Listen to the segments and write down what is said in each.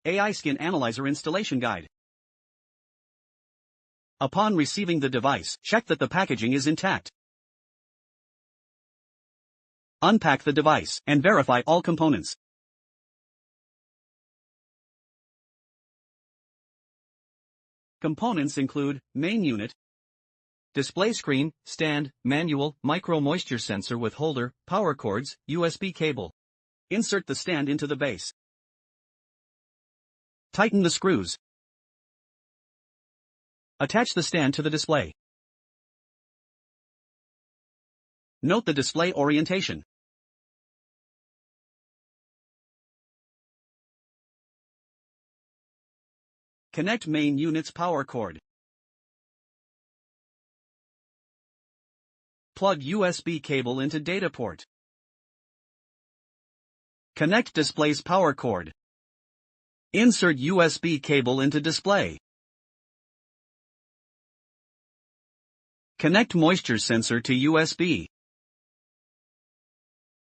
AI Skin Analyzer Installation Guide. Upon receiving the device, check that the packaging is intact. Unpack the device and verify all components. Components include main unit, display screen, stand, manual, micro moisture sensor with holder, power cords, USB cable. Insert the stand into the base. Tighten the screws. Attach the stand to the display. Note the display orientation. Connect main unit's power cord. Plug USB cable into data port. Connect display's power cord. Insert USB cable into display. Connect moisture sensor to USB.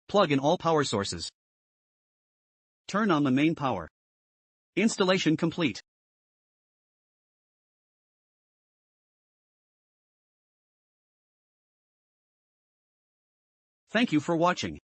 Plug in all power sources. Turn on the main power. Installation complete. Thank you for watching.